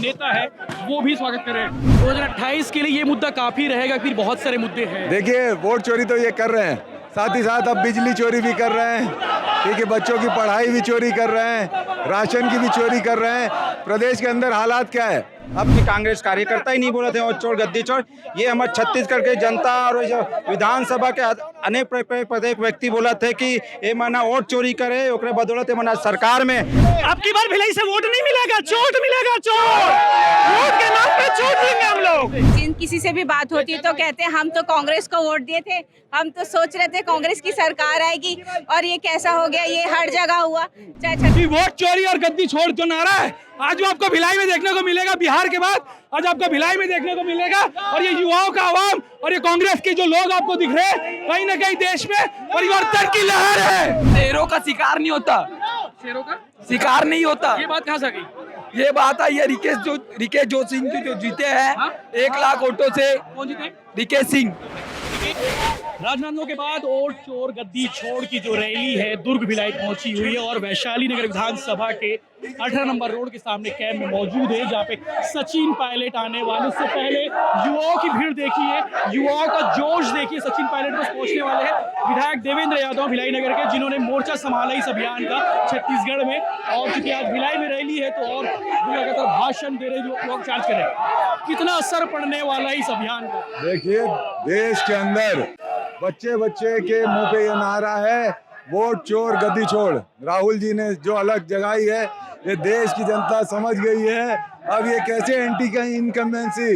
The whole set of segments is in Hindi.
नेता है वो भी स्वागत कर रहे हैं। 2028 के लिए ये मुद्दा काफी रहेगा, फिर बहुत सारे मुद्दे हैं। देखिए वोट चोरी तो ये कर रहे हैं, साथ ही साथ अब बिजली चोरी भी कर रहे हैं, ठीक है, बच्चों की पढ़ाई भी चोरी कर रहे हैं, राशन की भी चोरी कर रहे हैं। प्रदेश के अंदर हालात क्या है? अपनी कांग्रेस कार्यकर्ता ही नहीं बोले थे और चोर गद्दी चोर। ये हमारे छत्तीसगढ़ के जनता और जो विधानसभा के अनेक प्रत्येक व्यक्ति बोला थे कि ये मना वोट चोरी करे, ओकरे बदौलत मना सरकार में अब की बार भिलाई से वोट नहीं मिलेगा, चोट मिलेगा, चोट। वोट के नाम पे चोट देंगे हम लोग। किसी से भी बात होती है तो कहते हैं हम तो कांग्रेस को वोट दिए थे, हम तो सोच रहे थे कांग्रेस की सरकार आएगी और ये कैसा हो गया, ये हर जगह हुआ। चाहे वोट चोरी और गद्दी छोड़ जो नारा है आज वो आपको भिलाई में देखने को मिलेगा। बिहार के बाद आज आपको भिलाई में देखने को मिलेगा और ये युवाओं का आवाम और ये कांग्रेस के जो लोग आपको दिख रहे हैं, कहीं ना कहीं देश में परिवर्तन की लहर है। शेरों का शिकार नहीं होता, शेरों का शिकार नहीं होता। ये बात कहाँ से आ गई? ये बात आई है रिकेश जो सिंह जो जीते हैं 1 लाख वोटों से। कौन जीते? रिकेश सिंह। राजनांदगांव के बाद वोट चोर गद्दी छोड़ की जो रैली है दुर्ग भिलाई पहुंची हुई है और वैशाली नगर विधानसभा के 18 नंबर रोड के सामने कैंप में मौजूद है, जहां पे सचिन पायलट आने वाले। उससे पहले युवाओं की भीड़ देखिए, युवाओं का जोश देखिए। सचिन पायलट बस पहुंचने वाले हैं विधायक देवेंद्र यादव भिलाई नगर के, जिन्होंने मोर्चा संभाला इस अभियान का छत्तीसगढ़ में। और चूंकि आज भिलाई में रैली है तो और लगातार भाषण दे रहे लोग चार्ज कर रहे हैं। कितना असर पड़ने वाला है इस अभियान का? देखिए देश के अंदर बच्चे बच्चे के मुंह पे ये नारा है, वोट चोर गद्दी छोड़। राहुल जी ने जो अलग जगाई है ये देश की जनता समझ गई है। अब ये कैसे एंटी का इनकम्बेंसी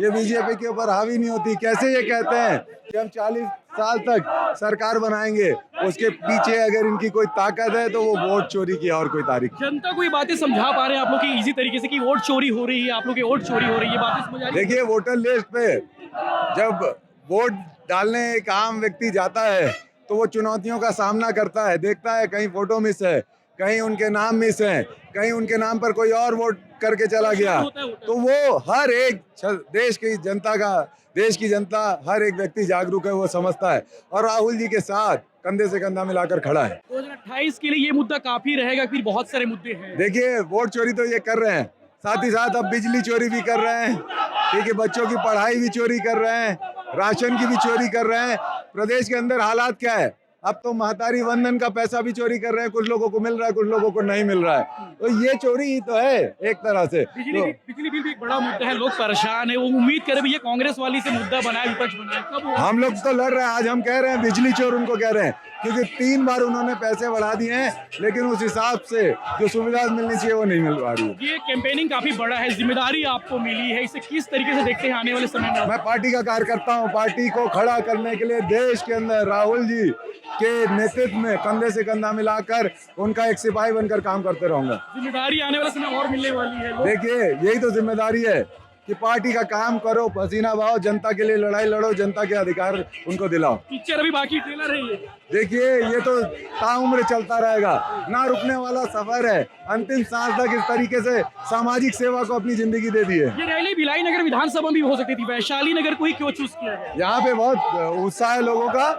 ये बीजेपी के ऊपर हावी नहीं होती। कैसे ये कहते हैं कि हम 40 साल तक सरकार बनाएंगे, उसके पीछे अगर इनकी कोई ताकत है तो वो वोट चोरी की और कोई तारीख। जनता को ये बातें समझा पा रहे हैं आप लोग की इजी तरीके से कि वोट चोरी हो रही है, आप लोग की वोट चोरी हो रही है, बातें समझ आ रही है? देखिए वोटर लिस्ट पे जब वोट डालने एक आम व्यक्ति जाता है तो वो चुनौतियों का सामना करता है, देखता है कहीं फोटो मिस है, कहीं उनके नाम मिस है, कहीं उनके नाम पर कोई और वोट करके चला गया। तो वो हर एक देश की जनता हर एक व्यक्ति जागरूक है, वो समझता है और राहुल जी के साथ कंधे से कंधा मिलाकर खड़ा है। 2028 के लिए ये मुद्दा काफी रहेगा, फिर बहुत सारे मुद्दे हैं। देखिए वोट चोरी तो ये कर रहे हैं, साथ ही साथ अब बिजली चोरी भी कर रहे हैं, ठीक है, बच्चों की पढ़ाई भी चोरी कर रहे हैं, राशन की भी चोरी कर रहे हैं। प्रदेश के अंदर हालात क्या है? अब तो महतारी वंदन का पैसा भी चोरी कर रहे हैं, कुछ लोगों को मिल रहा है, कुछ लोगों को नहीं मिल रहा है। तो ये चोरी ही तो है एक तरह से। बिजली बिल भी एक बड़ा मुद्दा है, लोग परेशान है। वो उम्मीद करे ये कांग्रेस वाली से मुद्दा बनाए, विपक्ष बनाए, कब हम लोग तो लड़ रहे हैं। आज हम कह रहे हैं बिजली चोर उनको कह रहे हैं, क्योंकि 3 बार उन्होंने पैसे बढ़ा दिए हैं, लेकिन उस हिसाब से जो सुविधा मिलनी चाहिए वो नहीं मिल पा रही है। ये कैंपेनिंग काफी बड़ा है, जिम्मेदारी आपको मिली है, इसे किस तरीके से देखते हैं आने वाले समय में? मैं पार्टी का कार्यकर्ता हूँ, पार्टी को खड़ा करने के लिए देश के अंदर राहुल जी के नेतृत्व में कंधे से कंधा मिलाकर उनका एक सिपाही बनकर काम करते रहूंगा। जिम्मेदारी आने वाले समय और मिलने वाली है। देखिए यही तो जिम्मेदारी है कि पार्टी का काम करो, पसीना बहाओ, जनता के लिए लड़ाई लड़ो, जनता के अधिकार उनको दिलाओ। पिक्चर अभी बाकी, ट्रेलर है ये। देखिए ये तो ताउम्र चलता रहेगा, ना रुकने वाला सफर है। अंतिम सांस तक इस तरीके से सामाजिक सेवा को अपनी जिंदगी दे दी है। ये रैली भिलाई नगर विधानसभा में भी हो सकती थी, वैशाली नगर को ही क्यों चूज किया है? यहाँ पे बहुत उत्साह है लोगों का,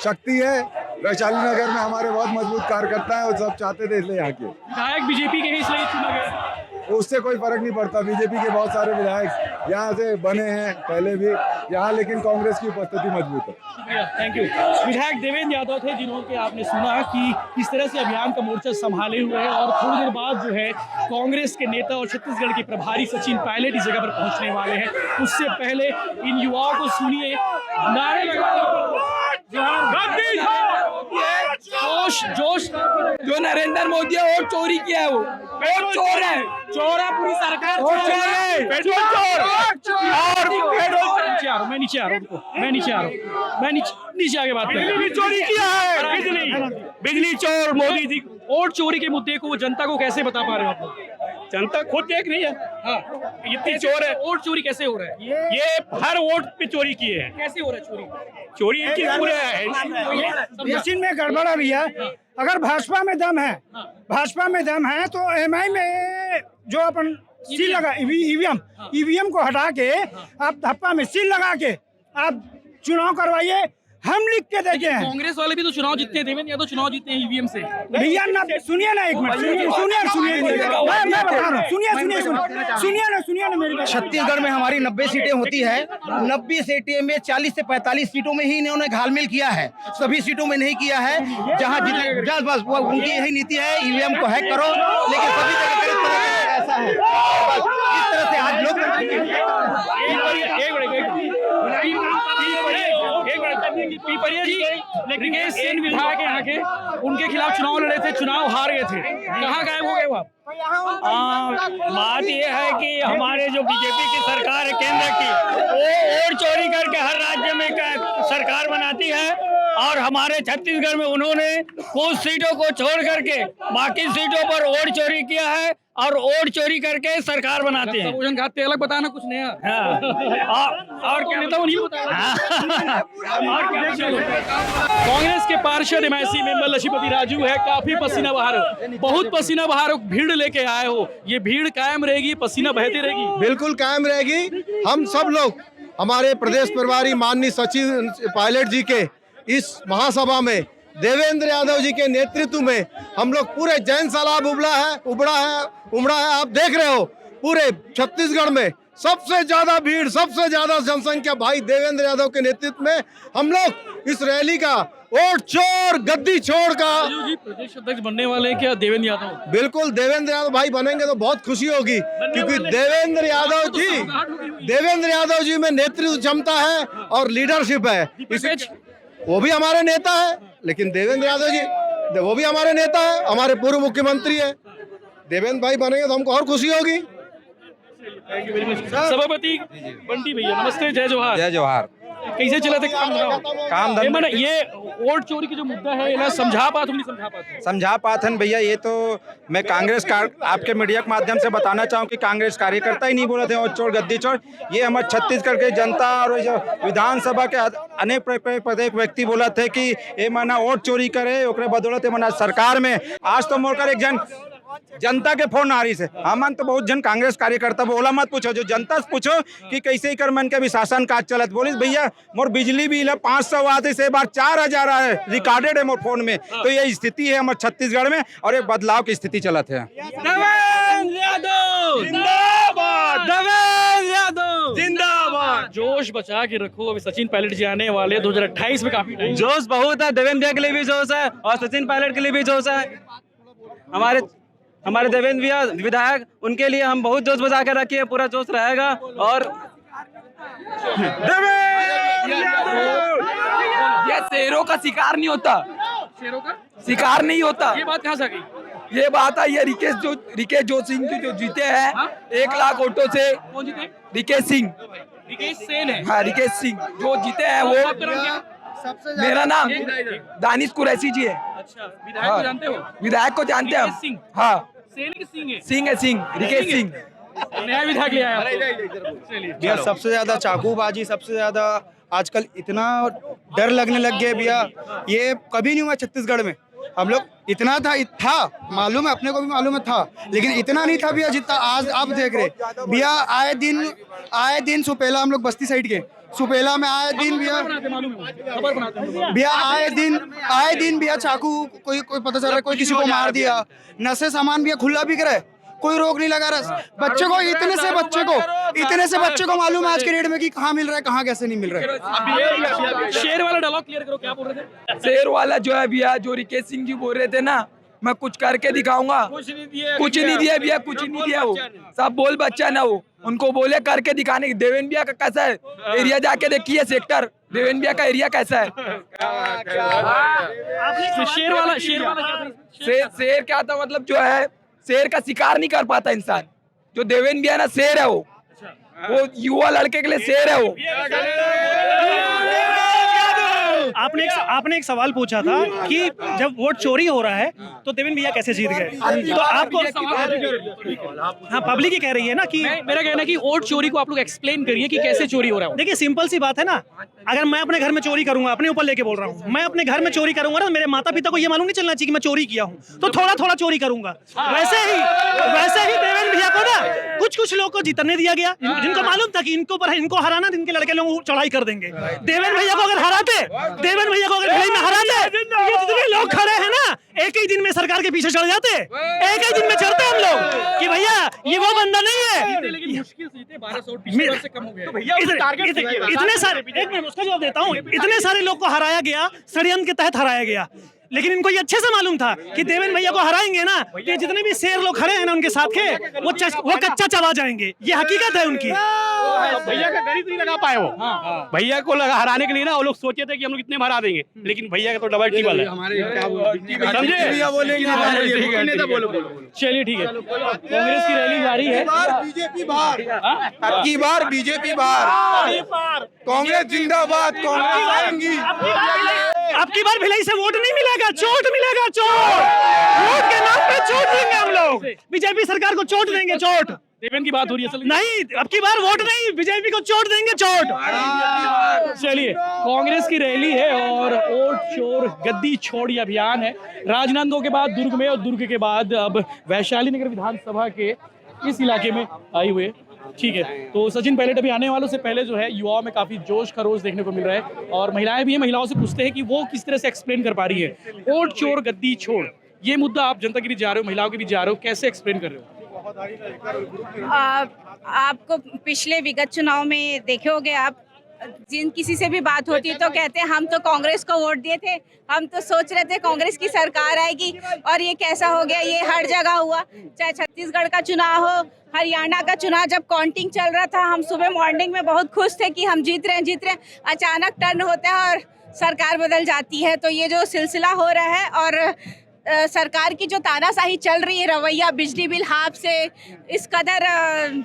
शक्ति है। वैशाली नगर में हमारे बहुत मजबूत कार्यकर्ता है और सब चाहते थे इसलिए यहाँ के विधायक बीजेपी के ही इसलिए चुना गया। उससे कोई फर्क नहीं पड़ता। बीजेपी के बहुत सारे विधायक यहाँ से बने हैं पहले भी यहाँ, लेकिन कांग्रेस की उपस्थिति मजबूत है। शुक्रिया, थैंक यू। विधायक देवेंद्र यादव थे, जिन्होंने आपने सुना कि किस तरह से अभियान का मोर्चा संभाले हुए हैं और थोड़ी देर बाद जो है कांग्रेस के नेता और छत्तीसगढ़ के प्रभारी सचिन पायलट इस जगह पर पहुंचने वाले हैं। उससे पहले इन युवाओं को सुनिए नारे जोश जोश। जो नरेंद्र मोदी है वोट चोरी किया है, वो वोट चोर है, चोर है, पूरी सरकार वोट चोर है, पेट्रोल चोर। और मैं नीचे आ रहा हूँ, मैं नीचे आगे बात कर। बिजली चोरी किया है, बिजली चोर मोदी जी। वोट चोरी के मुद्दे को जनता को कैसे बता पा रहे हो आप लोग? जनता खुद देख रही है। हाँ, इतनी चोर है। वोट चोरी कैसे हो रहा है? ये हर वोट पे चोरी किए हैं। कैसे हो रहा है चोरी? चोरी इनकी पूरे है। मशीन में गड़बड़ है भैया। अगर भाजपा में दम है तो एमआई में जो अपन सील लगा ईवीएम को हटा के आप धप्पा में सील लगा के आप चुनाव करवाइए। हम लिख के देते हैं। कांग्रेस वाले भी तो चुनाव जीतते हैं, देवेंद्र यादव चुनाव जीतते हैं ईवीएम से। भैया ना सुनिए ना, एक मिनट सुनिए मैं बता रहा हूँ, सुनिए ना मेरी बात। छत्तीसगढ़ में हमारी 90 सीटें होती है, 90 सीटें में 40 से 45 सीटों में ही इन्होंने घालमेल किया है, सभी सीटों में नहीं किया है। जहां जितने बस वो उनकी यही नीति है, ईवीएम को हैक करो, लेकिन सभी जगह ऐसा है। बस इस तरह से आज लोग पीपरिया जी रिकेश सेन विधायक यहाँ के, उनके खिलाफ चुनाव लड़े थे, चुनाव हार गए थे, कहाँ गायब हो गए वो आप? बात यह है कि हमारे जो बीजेपी की सरकार है केंद्र की, वो वोट चोरी करके हर राज्य में सरकार बनाती है, और हमारे छत्तीसगढ़ में उन्होंने कुछ सीटों को छोड़ करके बाकी सीटों पर वोट चोरी किया है और वोट चोरी करके सरकार बनाते हैं। भोजन खाते अलग बताना कुछ नया। और क्या नेता नहीं बताया। कांग्रेस के पार्षद एमआईसी मेंबर लक्ष्मीपति राजू है, काफी पसीना बहार, बहुत पसीना बहार भीड़ लेके आए हो, ये भीड़ कायम रहेगी, पसीना बहती रहेगी? बिल्कुल कायम रहेगी। हम सब लोग हमारे प्रदेश प्रभारी माननीय सचिव पायलट जी के इस महासभा में देवेंद्र यादव जी के नेतृत्व में हम लोग पूरे जैन सैलाब उमड़ा है। आप देख रहे हो पूरे छत्तीसगढ़ में सबसे ज्यादा भीड़, सबसे ज्यादा जनसंख्या भाई देवेंद्र यादव के नेतृत्व में हम लोग इस रैली का वोट चोर गद्दी छोड़ का प्रदेश अध्यक्ष बनने वाले हैं क्या देवेंद्र यादव? बिल्कुल देवेंद्र यादव भाई बनेंगे तो बहुत खुशी होगी, क्योंकि देवेंद्र यादव जी में नेतृत्व क्षमता है और लीडरशिप है। वो भी हमारे नेता है, लेकिन देवेंद्र यादव जी वो भी हमारे नेता है, हमारे पूर्व मुख्यमंत्री है। देवेंद्र भाई बनेंगे तो हमको और खुशी होगी। सभापति बंटी भैया नमस्ते, जय जोहार। जय जोहार। कैसे चला था काम धंधा? ये वोट चोरी की जो मुद्दा है ये समझा पाथन भैया, ये तो मैं कांग्रेस का आपके मीडिया के माध्यम से बताना चाहूँ कि कांग्रेस कार्यकर्ता ही नहीं बोले थे वोट चोर गद्दी चोर। ये हमारे छत्तीसगढ़ के जनता और जो विधानसभा के अनेक प्रत्येक व्यक्ति बोला थे कि ये मना वोट चोरी करे, ओकरे बदौलत मना सरकार में। आज तो मोरकर एक जनता के फोन आ रही से हमन तो बहुत जन कांग्रेस कार्यकर्ता बोला मत पूछो, जो जनता से पूछो कि कैसे ही कर मन के भी शासन काज चलत। बोलिस भैया मोर बिजली बिल 500 आते से बार 4000 आए, रिकॉर्डेड है मोर फोन में। तो ये स्थिति है हमारे छत्तीसगढ़ में और एक बदलाव की स्थिति चलत है। जिंदाबाद, जोश बचा के रखो। अभी सचिन पायलट जी आने वाले 2028 में, काफी जोश बहुत है, देवेंद्र के लिए भी जोश है और सचिन पायलट के लिए भी जोश है। हमारे देवेंद्र विधायक, उनके लिए हम बहुत जोश बचा कर रखिए, पूरा जोश रहेगा। और ये शेरों का शिकार नहीं होता, शेरों का शिकार नहीं होता। ये बात कहाँ से आ गई? ये बात है, ये रिकेश सिंह जो जीते हैं 1 लाख वोटों से। कौन जीते? रिकेश सिंह, रिकेश सेन है। हाँ रिकेश सिंह जो जीते हैं वो। मेरा नाम दानिश कुरैशी जी है। अच्छा, विधायक को जानते हो? विधायक को जानते हैं रिकेश हम। सिंह। हाँ सेन की सिंह है? सिंह है, सिंह रिकेश सिंह। नया विधायक ले आया आपको। चलिए भैया सबसे ज्यादा चाकूबाजी, सबसे ज्यादा आजकल इतना डर लगने लग गया भैया, ये कभी नहीं हुआ छत्तीसगढ़ में। हम लोग इतना था मालूम है, अपने को भी मालूम है था, लेकिन इतना नहीं था भैया जितना आज आप देख रहे भैया। आए दिन सुपेला, हम लोग बस्ती साइड के सुपेला में आए दिन भैया आए दिन भैया चाकू कोई पता चल रहा है, कोई किसी को मार दिया। नशे सामान भैया खुला बिक रहा है, कोई रोक नहीं लगा रहा। बच्चे को इतने से बच्चे को मालूम है आज के रेट में कि कहाँ मिल रहा है, कहाँ कैसे नहीं मिल रहा है। शेर वाला डायलॉग क्लियर करो, क्या बोल रहे थे? शेर वाला जो है भैया, जो रिकेश सिंह जी बोल रहे थे ना, मैं कुछ करके दिखाऊंगा। कुछ नहीं दिया भैया, कुछ नहीं दिया। वो सब बोल बच्चा ना, वो उनको बोले करके दिखाने। देवेंद्र भैया का कैसा है एरिया, जाके देखिए सेक्टर देवेंद्र भैया का एरिया कैसा है। शेर क्या था, मतलब जो है शेर का शिकार नहीं कर पाता इंसान। जो देवेंद्र भैया ना शेर है, वो युवा लड़के के लिए शेर है। वो आपने एक सवाल पूछा था कि जब वोट चोरी हो रहा है तो देवेंद्र भैया कैसे जीत गए, तो आपको हाँ पब्लिक ही कह रही है ना कि मेरा कहना है कि वोट चोरी को आप लोग एक्सप्लेन करिए कि कैसे चोरी हो रहा है। देखिए सिंपल सी बात है ना, अगर मैं अपने घर में चोरी करूंगा, अपने ऊपर लेके बोल रहा हूँ, मैं अपने घर में चोरी करूंगा ना, मेरे माता पिता को ये मालूम नहीं चलना चाहिए कि मैं चोरी किया हूँ, तो थोड़ा थोड़ा चोरी करूंगा। वैसे ही देवेंद्र भैया को ना कुछ लोग को जीतने दिया गया, जिनको मालूम था कि इनको हराना, इनके लड़के लोग चढ़ाई कर देंगे। देवेंद्र भैया को अगर हराते, देवेंद्र भैया को अगर भिलाई में हराते, ये जितने लोग खड़े हैं ना, एक ही दिन में सरकार के पीछे चढ़ जाते, एक ही दिन में चढ़ते हम लोग कि भैया ये वो बंदा नहीं है। लेकिन मुश्किल से जीते 1200 से कम हो गया। इतने सारे, एक मिनट उसका जवाब देता हूँ, इतने सारे लोग को हराया गया, षड्यंत्र के तहत हराया गया, लेकिन इनको ये अच्छे से मालूम था कि देवेंद्र भैया को हराएंगे ना, कि जितने भी शेर लोग खड़े हैं ना उनके साथ के, वो कच्चा चबा जाएंगे। ये हकीकत है उनकी। भैया का गरीब नहीं लगा पाए वो। भैया को हराने के लिए ना वो लोग सोचे थे कि हम लोग इतने हरा देंगे, लेकिन भैया का तो डबल टिबल है। समझे? चलिए ठीक है, कांग्रेस की रैली जारी है। बीजेपी बाहर, अब की बार बीजेपी बाहर, कांग्रेस जिंदाबाद, कांग्रेस आएंगी। अब की बार भिलाई से वोट नहीं मिलेगा, चोट मिलेगा, चोट। वोट के नाम पे चोट देंगे हम लोग, बीजेपी सरकार को चोट देंगे, चोट। देवेंद्र की बात हो रही है नहीं, अब की बार वोट नहीं, बीजेपी को चोट देंगे, चोट। चलिए, कांग्रेस की रैली है और वोट चोर गद्दी छोड़ ये अभियान है। राजनांदगांव के बाद दुर्ग में और दुर्ग के बाद अब वैशाली नगर विधानसभा के इस इलाके में आई हुए। ठीक है, तो सचिन पायलट अभी आने वालों से पहले जो है युवाओं में काफी जोश खरोश देखने को मिल रहा है और महिलाएं भी हैं। महिलाओं से पूछते हैं कि वो किस तरह से एक्सप्लेन कर पा रही है वोट चोर गद्दी छोड़, ये मुद्दा आप जनता के बीच जा रहे हो, महिलाओं के बीच जा रहे हो, कैसे एक्सप्लेन कर रहे हो? आपको पिछले विगत चुनाव में देखे होंगे आप, जिन किसी से भी बात होती है तो कहते हैं हम तो कांग्रेस को वोट दिए थे, हम तो सोच रहे थे कांग्रेस की सरकार आएगी, और ये कैसा हो गया, ये हर जगह हुआ। चाहे छत्तीसगढ़ का चुनाव हो, हरियाणा का चुनाव, जब काउंटिंग चल रहा था हम सुबह मॉर्निंग में बहुत खुश थे कि हम जीत रहे हैं। अचानक टर्न होता है और सरकार बदल जाती है। तो ये जो सिलसिला हो रहा है और सरकार की जो तानाशाही चल रही है, रवैया, बिजली बिल हाफ से इस कदर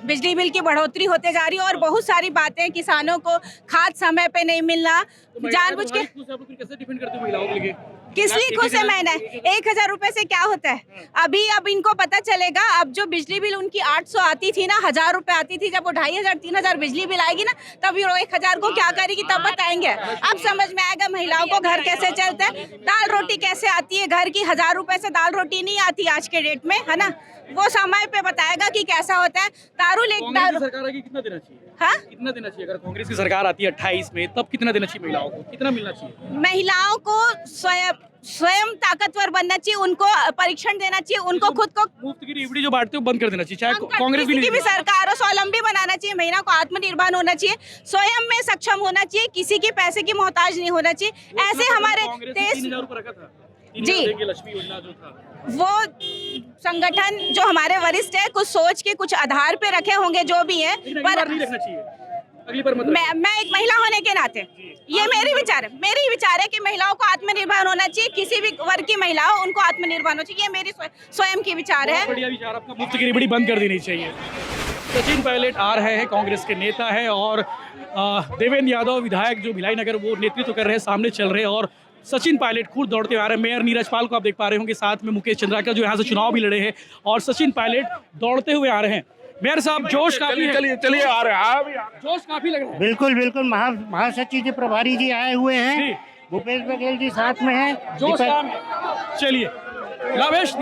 बिजली बिल की बढ़ोतरी होते जा रही है और बहुत सारी बातें, किसानों को खाद समय पे नहीं मिलना, जानबूझ के। कैसे डिफेंड करते हो महिलाओं के लिए? किस लिए खुश है? मैंने 1000 रुपए से क्या होता है? अब इनको पता चलेगा। अब जो बिजली बिल उनकी 800 आती थी ना, 1000 रुपए आती थी, जब वो 2500 3000 बिजली बिल आएगी ना, तब वो 1000 को क्या करेगी तब बताएंगे। अब समझ में आएगा महिलाओं को घर कैसे चलता है, दाल रोटी कैसे आती है घर की। 1000 रुपए से दाल रोटी नहीं आती आज के डेट में, है ना। वो समय पे बताएगा कि कैसा होता है। सरकार आगे कितना देना चाहिए? हाँ, कितना देना चाहिए? अगर कांग्रेस की सरकार आती है 28 में, तब कितना देना चाहिए महिलाओं को? कितना मिलना चाहिए? महिलाओं को स्वयं ताकतवर बनना चाहिए, उनको परीक्षण देना चाहिए, उनको खुद को मुफ्त की रेवड़ी जो बांटते हो बंद कर देना चाहिए। चाहे कांग्रेस किसी की भी सरकार हो, स्वावलंबी बनाना चाहिए, महिला को आत्मनिर्भर होना चाहिए, स्वयं में सक्षम होना चाहिए, किसी की पैसे की मोहताज नहीं होना चाहिए। ऐसे हमारे देश जी, लक्ष्मी योजना जो था, वो संगठन जो हमारे वरिष्ठ है कुछ सोच के कुछ आधार पे रखे होंगे जो भी है, पर नहीं रखना चाहिए। अगली बार मैं एक महिला होने के नाते ये मेरी विचार है कि महिलाओं को आत्मनिर्भर होना चाहिए, किसी भी वर्ग की महिला हो उनको आत्मनिर्भर होना चाहिए। ये मेरी स्वयं की विचार है। बढ़िया विचार आपका, मुफ्त की रेवड़ी बंद कर देनी चाहिए। सचिन पायलट आ रहे हैं, कांग्रेस के नेता है और देवेंद्र यादव विधायक जो भिलाई नगर वो नेतृत्व कर रहे हैं, सामने चल रहे हैं और सचिन पायलट खुद दौड़ते आ रहे हैं। मेयर नीरज पाल को आप देख पा रहे होंगे, साथ में मुकेश चंद्राकर जो यहाँ से चुनाव भी लड़े हैं और सचिन पायलट दौड़ते हुए आ रहे हैं। मेयर साहब, जोश काफी है। चलिए आ रहे हैं, जोश काफी लग रहा है। बिल्कुल बिल्कुल, महासचिव जी प्रभारी जी आए हुए हैं, भूपेश बघेल जी साथ में हैं। जोश काम। चलिए लावेश,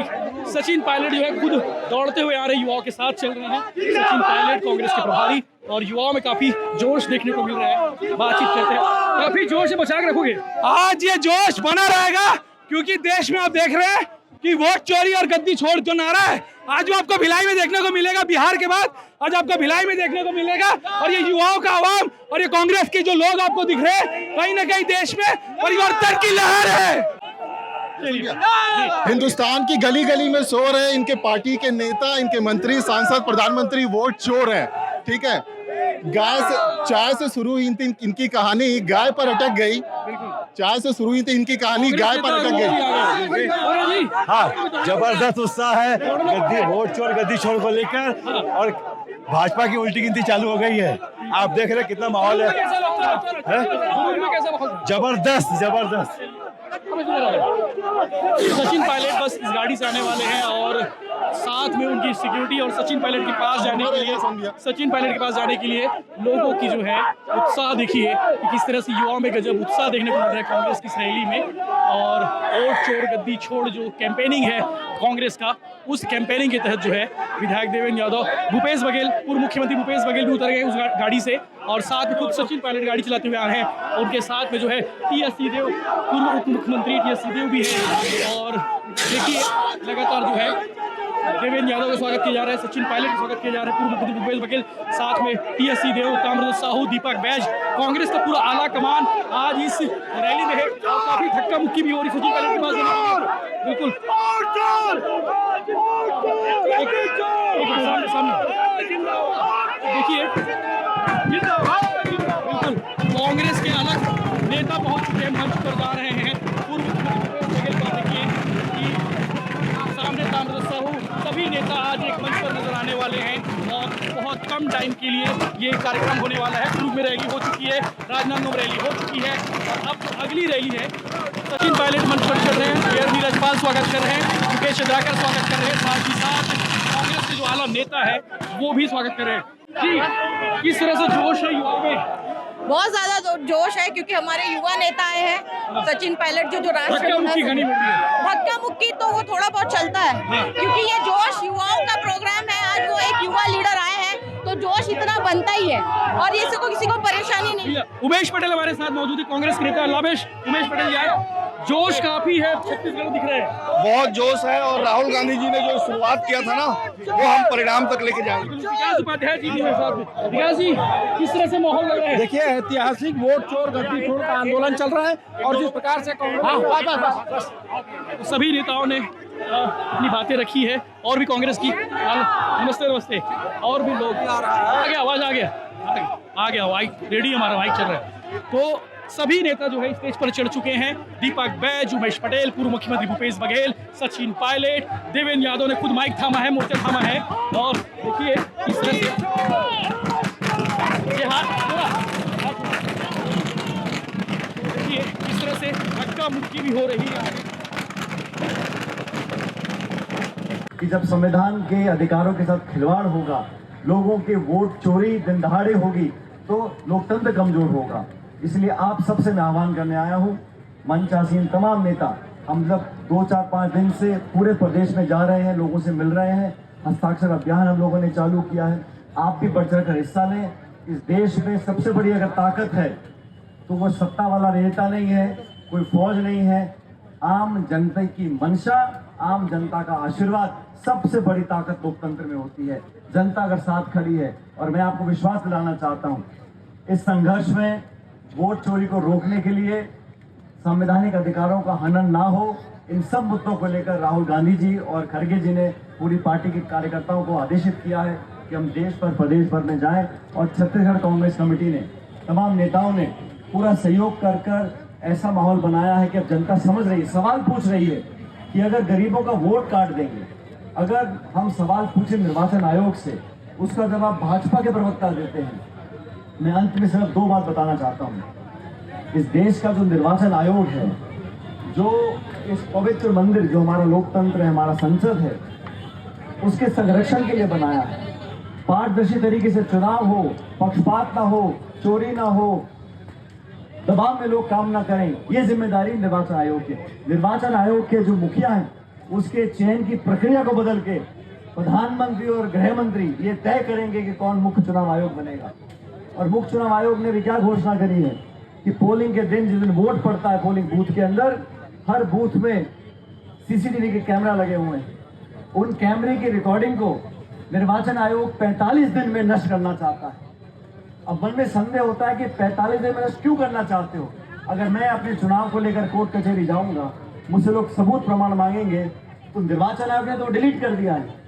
सचिन पायलट जो है खुद दौड़ते हुए आ रहे युवाओं के साथ चल रहे हैं। सचिन पायलट कांग्रेस के प्रभारी और युवाओं में काफी जोश देखने को मिल रहा है। बातचीत करते हैं, काफी जोश से बचा के रखोगे? आज ये जोश बना रहेगा क्योंकि देश में आप देख रहे हैं कि वोट चोरी और गद्दी छोड़ जो नारा है, आज वो आपको भिलाई में देखने को मिलेगा। बिहार के बाद आज आपको भिलाई में देखने को मिलेगा और ये युवाओं का आवाम और ये कांग्रेस के जो लोग आपको दिख रहे हैं, कहीं ना कहीं देश में परिवर्तन की लहर है। हिंदुस्तान की गली गली में सो रहे इनके पार्टी के नेता, इनके मंत्री, सांसद, प्रधानमंत्री वोट चोर हैं। ठीक है, चाय से शुरू हुई थी इनकी कहानी, गाय पर अटक गई। चाय से शुरू हुई थी इनकी कहानी, गाय पर अटक गई। हाँ, जबरदस्त उत्साह है गद्दी वोट चोर गद्दी छोड़ को लेकर और भाजपा की उल्टी गिनती चालू हो गई है। आप देख रहे हैं कितना माहौल है, जबरदस्त जबरदस्त। सचिन पायलट बस इस गाड़ी से आने वाले हैं और साथ में उनकी सिक्योरिटी और सचिन पायलट के पास जाने के लिए लोगों की जो है उत्साह देखिए कि किस तरह से युवाओं में गजब उत्साह देखने को मिल रहा है कांग्रेस की इस रैली में। और वोट चोर गद्दी छोड़ जो कैंपेनिंग है कांग्रेस का, उस कैंपेनिंग के तहत जो है विधायक देवेंद्र यादव, भूपेश बघेल, पूर्व मुख्यमंत्री भूपेश बघेल भी उतर गए उस गाड़ी से और साथ में खुद सचिन पायलट गाड़ी चलाते हुए आ रहे हैं। उनके साथ में जो है टी.एस. सिंहदेव, पूर्व उप मुख्यमंत्री टी.एस. सिंहदेव भी है। और देखिए लगातार जो है देवेंद्र यादव का स्वागत किया जा रहा है, सचिन पायलट का स्वागत किया जा रहा है, पूर्व मुख्यमंत्री भूपेश बघेल, साथ में टी.एस. सिंहदेव, ताम्रध्वज साहू, दीपक बैज, कांग्रेस का पूरा आला कमान आज इस रैली में है। काफी धक्का मुक्की भी हो रही सचिन पायलट के पास बिल्कुल देखिए बिल्कुल कांग्रेस के अलग नेता पहुंच चुके हैं, मंच पर जा रहे हैं। पूर्व मुख्यमंत्री बघेल का देखिए कि सामने ताम्रध्वज साहू, सभी नेता आज एक मंच पर नजर आने वाले हैं और बहुत कम टाइम के लिए ये कार्यक्रम होने वाला है। कुल्लू में रैली हो चुकी है, राजनांदगांव में रैली हो चुकी है और अब अगली रैली है। सचिन पायलट मंच पर चल रहे हैं, नीरज राजपाल स्वागत कर रहे हैं, मुकेश चंद्राकर स्वागत कर रहे हैं, साथ ही साथ कांग्रेस के जो आला नेता है वो भी स्वागत कर रहे हैं। जी, किस तरह से जोश है युवाओं में? बहुत ज्यादा जोश है क्योंकि हमारे युवा नेता आए हैं। सचिन पायलट जो राष्ट्रीय धक्का मुक्की तो वो थोड़ा बहुत चलता है क्योंकि ये जोश युवाओं का प्रोग्राम है। आज वो एक युवा लीडर आए हैं तो जोश इतना बनता ही है और ये किसी को परेशानी नहीं। उमेश पटेल हमारे साथ मौजूद है, कांग्रेस के नेता लावेश उमेश पटेल आए। जोश काफी है छत्तीसगढ़ दिख रहा है, बहुत जोश है और राहुल गांधी जी ने जो शुरुआत किया था ना वो हम परिणाम तक लेके जाएंगे। विकास उपाध्याय जी भी मेरे साथ हैं। विकास जी, किस तरह से माहौल लग रहा है? देखिए ऐतिहासिक वोट चोर गद्दी छोड़ का आंदोलन चल रहा है और जिस प्रकार से सभी नेताओं ने अपनी बातें रखी है और भी कांग्रेस की नमस्ते नमस्ते और भी लोग आवाज आ गया माइक रेडी, हमारा माइक चल रहा है। तो सभी नेता जो है स्टेज पर चढ़ चुके हैं। दीपक बैज, उमेश पटेल, पूर्व मुख्यमंत्री भूपेश बघेल, सचिन पायलट, देवेंद्र यादव ने खुद माइक थामा है, मोर्चा थामा है और देखिए किस तरह से देखिए किस तरह से धक्का मुक्की भी हो रही है कि जब संविधान के अधिकारों के साथ खिलवाड़ होगा, लोगों के वोट चोरी दिन दहाड़े होगी तो लोकतंत्र कमजोर होगा। इसलिए आप सबसे मैं आह्वान करने आया हूं, मंचासीन तमाम नेता, हम जब 2-4-5 दिन से पूरे प्रदेश में जा रहे हैं, लोगों से मिल रहे हैं, हस्ताक्षर अभियान हम लोगों ने चालू किया है। आप भी बढ़ चढ़ कर हिस्सा लें। इस देश में सबसे बड़ी अगर ताकत है तो वो सत्ता वाला नेता नहीं है, कोई फौज नहीं है, आम जनता की मंशा, आम जनता का आशीर्वाद सबसे बड़ी ताकत लोकतंत्र में होती है। जनता अगर साथ खड़ी है और मैं आपको विश्वास दिलाना चाहता हूं, इस संघर्ष में वोट चोरी को रोकने के लिए, संवैधानिक अधिकारों का हनन ना हो, इन सब मुद्दों को लेकर राहुल गांधी जी और खड़गे जी ने पूरी पार्टी के कार्यकर्ताओं को आदेशित किया है कि हम देश भर प्रदेश भर में जाएं और छत्तीसगढ़ कांग्रेस कमेटी ने, तमाम नेताओं ने पूरा सहयोग कर ऐसा माहौल बनाया है कि अब जनता समझ रही है, सवाल पूछ रही है कि अगर गरीबों का वोट काट देंगे, अगर हम सवाल पूछे निर्वाचन आयोग से, उसका जवाब भाजपा के प्रवक्ता देते हैं। मैं अंत में सिर्फ 2 बात बताना चाहता हूँ। इस देश का जो निर्वाचन आयोग है, जो इस पवित्र मंदिर जो हमारा लोकतंत्र है, हमारा संसद है, उसके संरक्षण के लिए बनाया है। पारदर्शी तरीके से चुनाव हो, पक्षपात ना हो, चोरी ना हो, दबाव में लोग काम ना करें, ये जिम्मेदारी निर्वाचन आयोग की। निर्वाचन आयोग के जो मुखिया हैं, उसके चयन की प्रक्रिया को बदल के प्रधानमंत्री और गृह मंत्री ये तय करेंगे कि कौन मुख्य चुनाव आयोग बनेगा। और मुख्य चुनाव आयोग ने भी क्या घोषणा करी है कि पोलिंग के दिन, जिस दिन वोट पड़ता है पोलिंग बूथ के अंदर, हर बूथ में सीसीटीवी के कैमरा लगे हुए हैं। उन कैमरे की रिकॉर्डिंग को निर्वाचन आयोग 45 दिन में नष्ट करना चाहता है। अब मन में संदेह होता है कि 45 दिन में नष्ट क्यों करना चाहते हो? अगर मैं अपने चुनाव को लेकर कोर्ट कचहरी जाऊंगा, मुझसे लोग सबूत प्रमाण मांगेंगे, तो निर्वाचन आयोग ने तो डिलीट कर दिया है,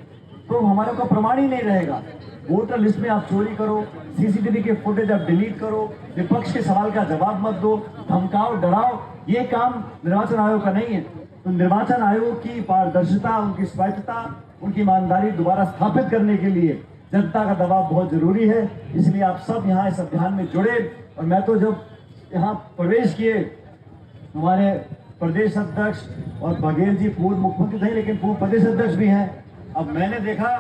तो हमारे को प्रमाण ही नहीं रहेगा। वोटर लिस्ट में आप चोरी करो, सीसीटीवी के फुटेज आप डिलीट करो, विपक्ष के सवाल का जवाब मत दो, धमकाओ, डराओ, ये काम निर्वाचन आयोग का नहीं है। तो निर्वाचन आयोग की पारदर्शिता, उनकी स्वायत्तता, उनकी ईमानदारी दोबारा स्थापित करने के लिए जनता का दबाव बहुत जरूरी है। इसलिए आप सब यहाँ इस अभियान में जुड़े। और मैं तो जब यहाँ प्रवेश किए, हमारे प्रदेश अध्यक्ष और बघेल जी पूर्व मुख्यमंत्री थे लेकिन पूर्व प्रदेश अध्यक्ष भी हैं। अब मैंने देखा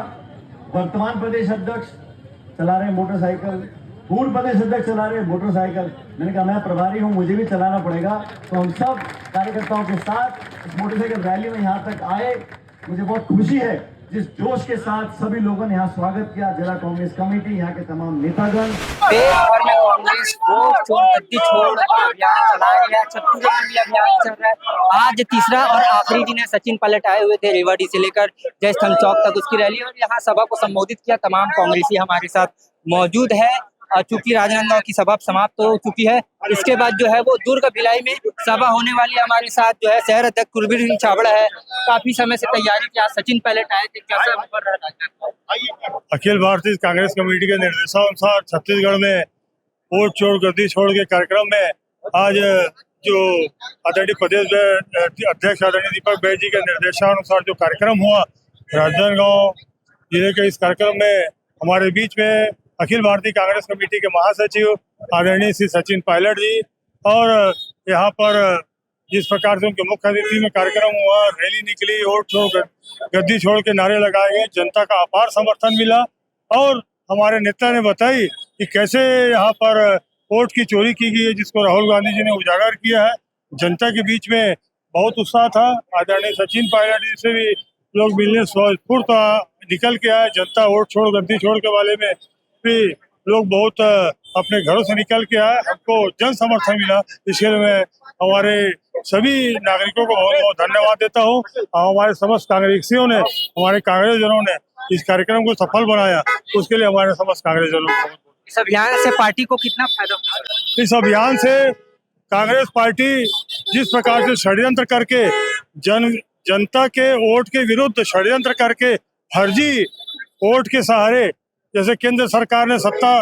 वर्तमान प्रदेश अध्यक्ष चला रहे मोटरसाइकिल, पूर्व प्रदेश अध्यक्ष चला रहे मोटरसाइकिल। मैंने कहा मैं प्रभारी हूं, मुझे भी चलाना पड़ेगा। तो हम सब कार्यकर्ताओं के साथ इस मोटरसाइकिल रैली में यहाँ तक आए। मुझे बहुत खुशी है जिस जोश के साथ सभी लोगों ने यहाँ स्वागत किया। जिला कांग्रेस कमेटी, यहाँ के तमाम नेतागण। देश भर में कांग्रेस वोट चोर गद्दी छोड़ अभियान चलाया गया। छत्तीसगढ़ में भी अभियान चल रहा है। आज तीसरा और आखिरी दिन है। सचिन पायलट आए हुए थे रेवाड़ी से लेकर जयस्तंभ चौक तक उसकी रैली, और यहाँ सभा को संबोधित किया। तमाम कांग्रेसी हमारे साथ मौजूद है। चूंकि राजनांदगांव की सभा समाप्त हो चुकी है, इसके बाद जो है वो दुर्ग भिलाई में सभा होने वाली है। हमारे साथ जो है शहर अध्यक्ष कुलबीर सिंह छाबड़ा है। काफी समय से तैयारी किया। सचिन पायलट आए थे, कैसा खबर रहा? अखिल भारतीय कांग्रेस कमेटी के निर्देशानुसार छत्तीसगढ़ में वोट चोर गद्दी छोड़ के कार्यक्रम में आज जो आदरणीय प्रदेश अध्यक्ष आदरणीय दीपक बैज जी के निर्देशानुसार जो कार्यक्रम हुआ राजनांदगांव जिले के, इस कार्यक्रम में हमारे बीच में अखिल भारतीय कांग्रेस कमेटी के महासचिव आदरणीय श्री सचिन पायलट जी, और यहाँ पर जिस प्रकार से उनके मुख्य अतिथि में कार्यक्रम हुआ, रैली निकली, वोट छोड़ गद्दी छोड़ के नारे लगाए गए, जनता का अपार समर्थन मिला। और हमारे नेता ने बताई कि कैसे यहाँ पर वोट की चोरी की गई है, जिसको राहुल गांधी जी ने उजागर किया है। जनता के बीच में बहुत उत्साह था। आदरणीय सचिन पायलट जी से भी लोग मिलने स्वस्फूर्त निकल के आए। जनता वोट छोड़ गद्दी छोड़ के वाले में भी लोग बहुत अपने घरों से निकल के आए। हमको जन समर्थन मिला, इसके लिए मैं हमारे सभी नागरिकों को बहुत बहुत धन्यवाद देता हूँ। हमारे समस्त कांग्रेसियों ने, हमारे कांग्रेसजनों ने इस कार्यक्रम को सफल बनाया, उसके लिए हमारे समस्त कांग्रेसजनों को। इस अभियान से पार्टी को कितना फायदा होगा? इस अभियान से कांग्रेस पार्टी जिस प्रकार से षड्यंत्र करके जनता के वोट के विरुद्ध षड्यंत्र करके फर्जी वोट के सहारे, जैसे केंद्र सरकार ने सत्ता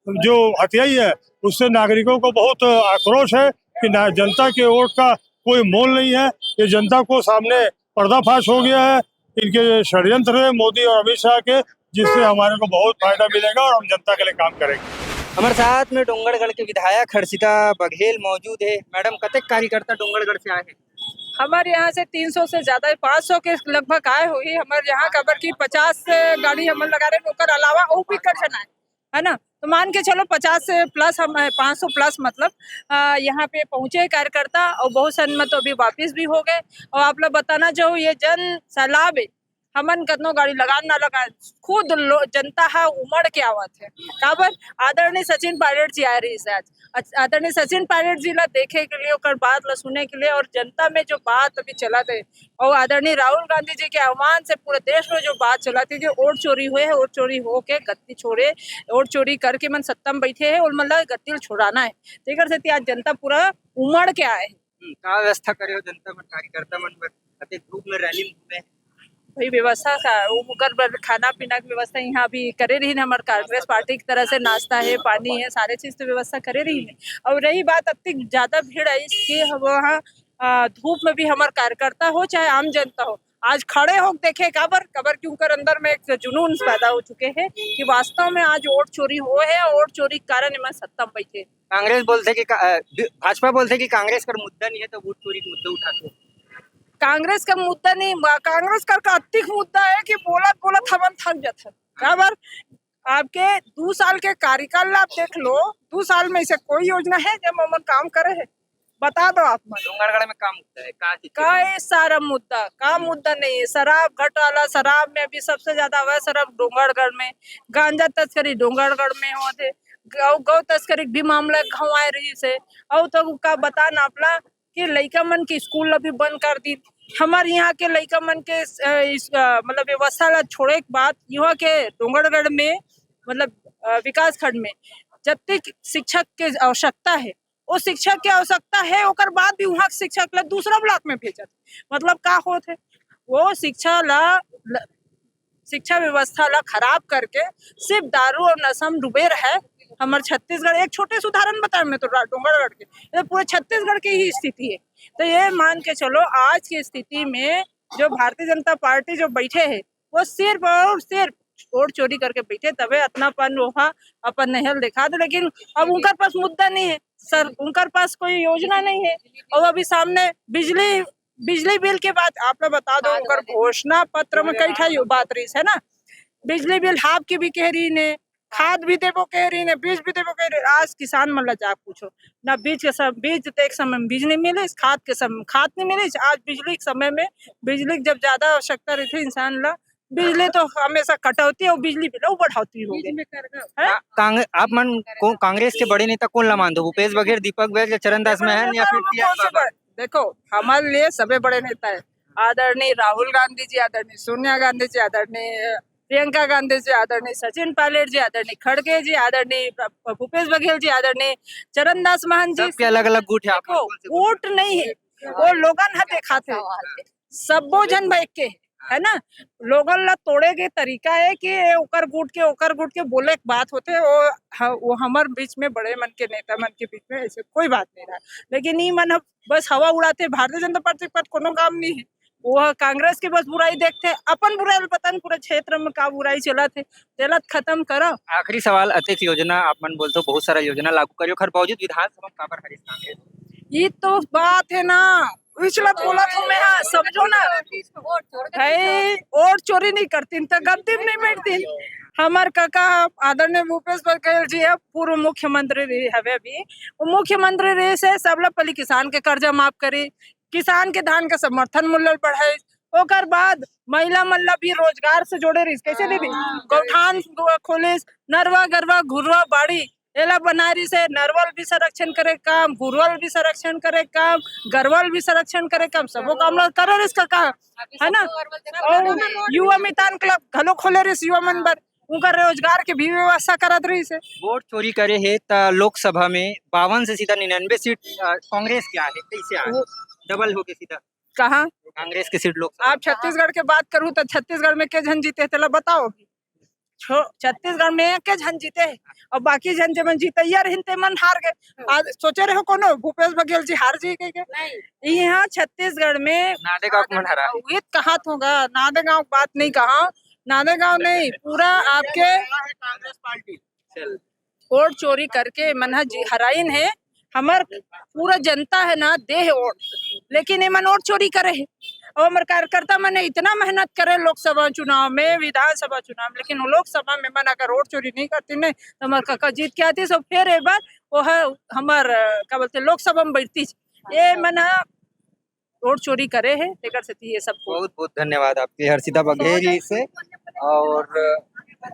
जो हथियाई है, उससे नागरिकों को बहुत आक्रोश है कि जनता के वोट का कोई मोल नहीं है। ये जनता को सामने पर्दाफाश हो गया है इनके षड्यंत्र है मोदी और अमित शाह के, जिससे हमारे को बहुत फायदा मिलेगा और हम जनता के लिए काम करेंगे। हमारे साथ में डोंगरगढ़ के विधायक हर्षिता बघेल मौजूद है। मैडम, कतक कार्यकर्ता डोंगरगढ़ से आए हैं? हमारे यहाँ से 300 से ज्यादा 500 के लगभग आए हुई। हमारे यहाँ खबर की 50 गाड़ी हम लगा रहे, ओकर अलावा और भी कर है ना। तो मान के चलो 50 से प्लस, हम 500 प्लस मतलब यहाँ पे पहुंचे कार्यकर्ता, और बहुत सारे मत अभी वापस भी हो गए। और आप लोग बताना जो ये जन सैलाब है, हमन कतनो गाड़ी लगा ना लगा, खुद जनता है उमड़ के आवत है। काबर आदरणीय सचिन पायलट जी आ रही है आज। आदरणीय सचिन पायलट जी ला देखे के लिए, और बात ला सुने के लिए, और जनता में जो बात अभी चला थे, और आदरणीय राहुल गांधी जी के आह्वान से पूरे देश में जो बात चला थी, जो वोट चोरी हुए है, वोट चोरी हो के गद्दी छोड़े, वोट चोरी करके मन सत्ता में बैठे है, और मतलब गद्दी छोड़ाना है। तेकर से आज जनता पूरा उमड़ के आए। का व्यवस्था करे हो जनता में, कार्यकर्ता मन ग्रुप में रैली में भाई व्यवस्था का वो खाना पीना की व्यवस्था यहाँ भी करे रही है। हमारे कांग्रेस पार्टी की तरह से नाश्ता है, पानी है, सारे चीज तो व्यवस्था करे रही है। और रही बात अति ज्यादा भीड़ है इसकी, वहाँ धूप में भी हमारे कार्यकर्ता हो चाहे आम जनता हो, आज खड़े हो देखे कबर क्यों कर अंदर में एक जुनून पैदा हो चुके हैं कि वास्तव में आज वोट चोरी हो है, और वोट चोरी के कारण मैं सत्ता में बैठे। कांग्रेस बोलते कि भाजपा बोलते कि कांग्रेस का मुद्दा नहीं है, तो वोट चोरी का मुद्दा उठाते। कांग्रेस का मुद्दा नहीं, कांग्रेस का अतिक मुद्दा है कि बोला हमन थक जाते। खबर आपके 2 साल के कार्यकाल आप देख लो, 2 साल में से कोई योजना है जब हम काम करे है? बता दो आप। डोंगरगढ़ में काम होता है का सारा मुद्दा का मुद्दा नहीं है। शराब घोटाला, शराब में अभी सबसे ज्यादा हुआ शराब डोंगरगढ़ में, गांजा तस्करी डोंगरगढ़ में होते, गौ तस्करी भी मामला घुमाए रही से। और तो का बता नापला कि लड़का मन के स्कूल अभी बंद कर दी। हमारे यहाँ के लड़का मन के मतलब व्यवस्था ला छोड़े के बाद यहाँ के डोंगरगढ़ में मतलब विकास खंड में जब तक शिक्षक के आवश्यकता है, वो शिक्षक की आवश्यकता है, ओकर बाद भी वहाँ शिक्षक ला दूसरा ब्लॉक में भेजत। मतलब का होते वो शिक्षा व्यवस्था ला खराब करके सिर्फ दारू और नशा में डूबे रहे। हमारे छत्तीसगढ़ एक छोटे से उदाहरण बताए मैं तो डोंगरगढ़ के, तो पूरे छत्तीसगढ़ की ही स्थिति है। तो ये मान के चलो आज की स्थिति में जो भारतीय जनता पार्टी जो बैठे है वो सिर्फ और सिर्फ वोट चोरी करके बैठे तबे अपनापन वहाँ अपन नहल दिखा दे, लेकिन अब उनका पास मुद्दा नहीं है सर, उनका पास कोई योजना नहीं है। और अभी सामने बिजली बिल के बाद आप लोग बता दो, उनका घोषणा पत्र में कई ठा बात रही है ना, बिजली बिल हाफ की भी कह रही ने, खाद भी देवो कह रही ने, बीज भी देवो कह रही। आज किसान मन ला जाके पूछो ना, बीज एक समय में बीज नहीं मिले, खाद के समय खाद नहीं मिले। आज बिजली के समय में बिजली जब ज्यादा आवश्यकता रहती है इंसान ला, बिजली तो हमेशा कटौती और बिजली बिल बढ़ौती हो गई। आप मन को कांग्रेस के बड़े नेता कौन ला मानते हो? भूपेश बघेल, दीपक बैज या चरणदास महन या फिर टीआर बाबा? देखो हमारे लिए सभी बड़े नेता है, आदरणीय राहुल गांधी जी, आदरणीय सोनिया गांधी जी, आदरणीय प्रियंका गांधी जी, आदरणीय सचिन पायलट जी, आदरणीय खड़गे जी, आदरणीय भूपेश बघेल जी, आदरणीय चरणदास महन जी। सबके अलग अलग गुट है। देखो वोट नहीं है, वो लोगन है देखा थे, सबो जन बैठ के है ना, लोगन ला तोड़े के तरीका है कि ओकर गुट के बोले एक बात होते, वो हमारे बीच में बड़े मन के नेता मन के बीच में ऐसे कोई बात नहीं रहा। लेकिन ये मन बस हवा उड़ाते, भारतीय जनता पार्टी पर कोनो काम नहीं है, वो कांग्रेस की बस बुराई देखते, अपन बुराई पता नहीं पूरे क्षेत्र में का बुराई चला थे, चलत खत्म करो। आखिरी सवाल, अध्यक्ष योजना आप मन बोलते हो बहुत सारा योजना लागू करियो, खर बावजूद विधानसभा में काबर हरीश कांग्रेस? ये तो बात है ना, पिछला बोला तो मैं समझो ना है, वोट चोरी नहीं करती तो गद्दी में नहीं बैठती। हमार काका आदरणीय भूपेश बघेल जी है, पूर्व मुख्यमंत्री रही हवे, अभी वो मुख्यमंत्री रहे से सबला पहले किसान के कर्जा माफ करी, किसान के धान का समर्थन मूल्य बढ़ाए, ओकर बाद महिला मल्ला भी रोजगार से जोड़े रही, कैसे दीदी गौठान खोलिस, नरवा गरवा घुरवा बाड़ी एला बना रही से, नरवल भी संरक्षण करे काम, घुरवल भी संरक्षण करे काम, गरवल भी संरक्षण करे काम, सबो काम लोग करे इसका काम है ना। और युवा मितान क्लब घलो खोले रही युवा मन बर, उनका रोजगार के भी व्यवस्था करत रही से। वोट चोरी करे है तो लोकसभा में 52 से सीधा 99 सीट कांग्रेस की आहे, कैसे आहे? डबल हो गए सीधा कहाँ कांग्रेस की सीट लोग। आप छत्तीसगढ़ के बात करूँ तो छत्तीसगढ़ में के जन जीते थे बताओ, छत्तीसगढ़ में के जन जीते है और बाकी जन जमन जीते हिंते मन हार गए। आज सोचे रहे हो कोनो भूपेश बघेल जी हार जी गए यहाँ छत्तीसगढ़ में नादेगांव मन हरा कहा होगा, नादेगांव बात नहीं कहा, नादेगांव नहीं पूरा आपके कांग्रेस पार्टी वोट चोरी करके मन हराइन है। हमार पूरा जनता है ना दे है वोट, लेकिन ये मन वोट चोरी करे है और हमारे कार्यकर्ता मैंने इतना मेहनत करे लोकसभा चुनाव में, विधानसभा चुनाव में, लेकिन लोकसभा में मन अगर वोट चोरी नहीं करती नहीं तो हमारे काका जीत के आती सब, फिर एक बार वो है हमार क्या बोलते लोकसभा में बैठती, ये मन वोट चोरी करे है लेकर से ये सब। बहुत बहुत धन्यवाद आपके हर्षिता बघेल जी से। और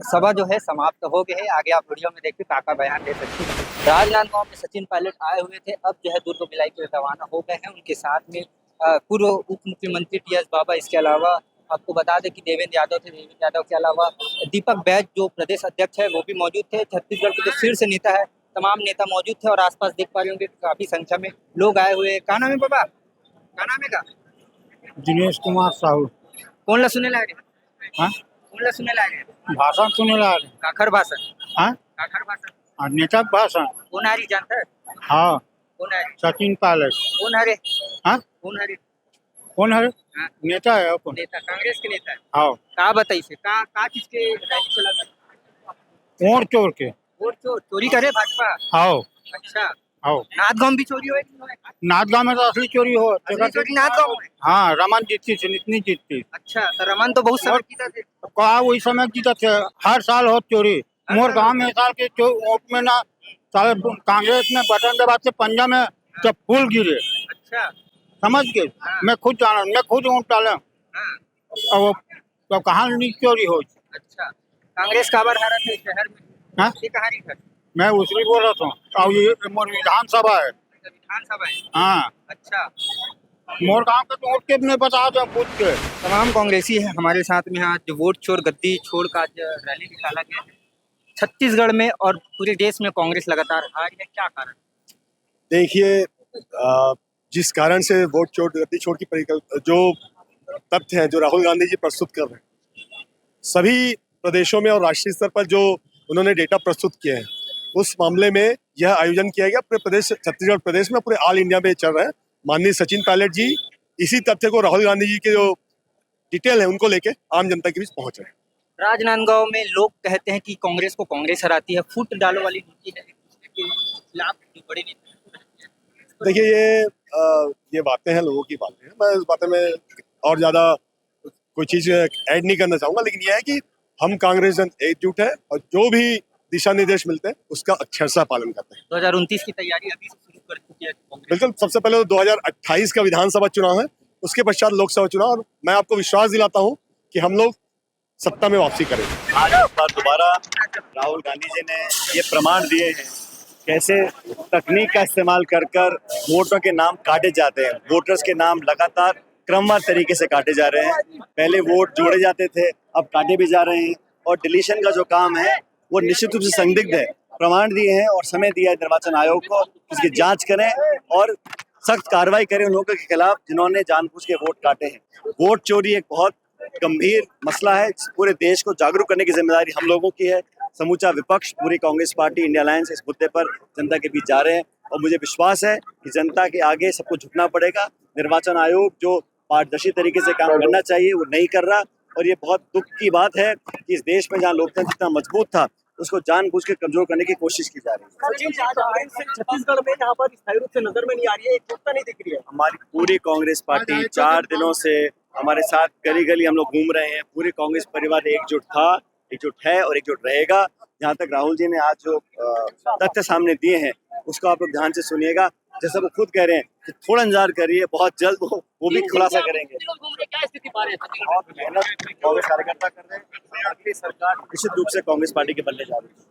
सभा जो है समाप्त हो गई है, आगे आप वीडियो में देखिए काका बयान दे सकते हैं। राजनांदगांव में सचिन पायलट आए हुए थे, अब जो है दुर्ग भिलाई के रवाना हो गए हैं, उनके साथ में पूर्व उप मुख्यमंत्री टीएस बाबा, इसके अलावा आपको बता दें कि देवेंद्र यादव थे, देवेंद्र यादव के अलावा दीपक बैज जो प्रदेश अध्यक्ष है वो भी मौजूद थे, छत्तीसगढ़ के जो शीर्ष नेता है तमाम नेता मौजूद थे और आसपास देख पा रहे होंगे काफी संख्या में लोग आए हुए। क्या नाम है बाबा, क्या नाम है का? दिनेश कुमार साहू। कौन ला सुने लागे? हाँ कौन ला सुने लागे? भाषण सुने लागे। काखर भाषण? हाँ काखर भाषण नेता भाषण। कौन हारी जानता है? हाँ कौन है? सचिन पायलट। कौन हरे? हाँ कौन हरे? कौन है? हाँ? नेता है कौन? नेता कांग्रेस के नेता है। हाँ का बताइए से का चीज के रैली चला था? वोट चोर के। वोट चोरी करे भाजपा? हाँ अच्छा, हाँ नाथगांव भी चोरी हुए? नाथगांव में तो असली चोरी हो। चोरी नाथगांव में? हाँ रमन जीतती थी, इतनी जीतती। अच्छा, तो रमन तो बहुत समय जीता थे। कहा वही समय जीता थे, हर साल हो चोरी। मोर गांव में साल के वोट में ना साल कांग्रेस में बटन दबाते पंजा में जब फूल गिरे। अच्छा, समझ गए? मैं खुद जाना, मैं खुद वोट डाला और तो कहाँ नहीं चोरी हो। अच्छा, कांग्रेस का बार हारा थे शहर में? हाँ ये कहानी था? मैं उसमें बोल रहा था, और ये मोर विधानसभा है। विधानसभा है? हाँ अच्छा, मोर गांव के वोट के नहीं बता दो पूछ के। तमाम कांग्रेसी है हमारे साथ में। आज वोट चोर गद्दी छोड़ का रैली निकाला गया है छत्तीसगढ़ में और पूरे देश में कांग्रेस लगातार हार है, क्या कारण? देखिए जिस कारण से वोट चोर गद्दी छोड़ की जो तथ्य हैं जो राहुल गांधी जी प्रस्तुत कर रहे हैं, सभी प्रदेशों में और राष्ट्रीय स्तर पर जो उन्होंने डेटा प्रस्तुत किए हैं, उस मामले में यह आयोजन किया गया पूरे प्रदेश छत्तीसगढ़ प्रदेश में, पूरे ऑल इंडिया में चल रहा है। माननीय सचिन पायलट जी इसी तथ्य को राहुल गांधी जी के जो डिटेल है उनको लेके आम जनता के बीच पहुंच रहे हैं। राजनांदगांव में लोग कहते हैं कि कांग्रेस को कांग्रेस हराती है, फुट डालो वाली नीति है, के खिलाफ बड़े नेता। देखिए ये बातें हैं, लोगों की बातें हैं। मैं इस बातें में और ज़्यादा कोई चीज़ ऐड नहीं करना चाहूँगा, लेकिन यह है कि हम कांग्रेस जन एकजुट है और जो भी दिशा निर्देश मिलते हैं उसका अक्षरशः पालन करते हैं। 2029 की तैयारी अभी से शुरू कर चुकी है कांग्रेस। बिल्कुल, सबसे पहले तो 2028 का विधानसभा चुनाव है, उसके पश्चात लोकसभा चुनाव, और मैं आपको विश्वास दिलाता हूँ कि हम लोग सत्ता में वापसी करेंगे। आज एक बार दोबारा राहुल गांधी जी ने ये प्रमाण दिए हैं कैसे तकनीक का इस्तेमाल कर कर वोटों के नाम काटे जाते हैं। वोटर्स के नाम लगातार क्रमवार तरीके से काटे जा रहे हैं। पहले वोट जोड़े जाते थे, अब काटे भी जा रहे हैं, और डिलीशन का जो काम है वो निश्चित रूप से संदिग्ध है। प्रमाण दिए हैं और समय दिया है निर्वाचन आयोग को, इसकी जांच करें और सख्त कार्रवाई करें उन लोगों के खिलाफ जिन्होंने जानबूझ के वोट काटे हैं। वोट चोरी एक बहुत गंभीर मसला है, पूरे देश को जागरूक करने की जिम्मेदारी हम लोगों की है। समूचा विपक्ष, पूरी कांग्रेस पार्टी, इंडिया अलायंस इस मुद्दे पर जनता के बीच जा रहे हैं, और मुझे विश्वास है कि जनता के आगे सबको झुकना पड़ेगा। निर्वाचन आयोग जो पारदर्शी तरीके से काम करना चाहिए वो नहीं कर रहा, और ये बहुत दुख की बात है कि इस देश में जहाँ लोकतंत्र इतना मजबूत था उसको जानबूझ के कमजोर करने की कोशिश की जा रही है। छत्तीसगढ़ में यहाँ पर स्थायी रूप से नजर में नहीं आ रही है, एकजुटता नहीं दिख रही है। हमारी पूरी कांग्रेस पार्टी 4 दिनों से हमारे साथ गली गली हम लोग घूम रहे हैं। पूरी कांग्रेस परिवार एकजुट था, एकजुट है और एकजुट रहेगा। जहाँ तक राहुल जी ने आज जो तथ्य सामने दिए हैं उसको आप लोग ध्यान से सुनिएगा। जैसा वो खुद कह रहे हैं कि थोड़ा इंतजार करिए, बहुत जल्द वो भी खुलासा करेंगे। क्या स्थिति पा रहे हैं? और मेहनत कांग्रेस कार्यकर्ता कर रहे हैं। अगली सरकार निश्चित रूप से कांग्रेस पार्टी के बल्ले जा रही है।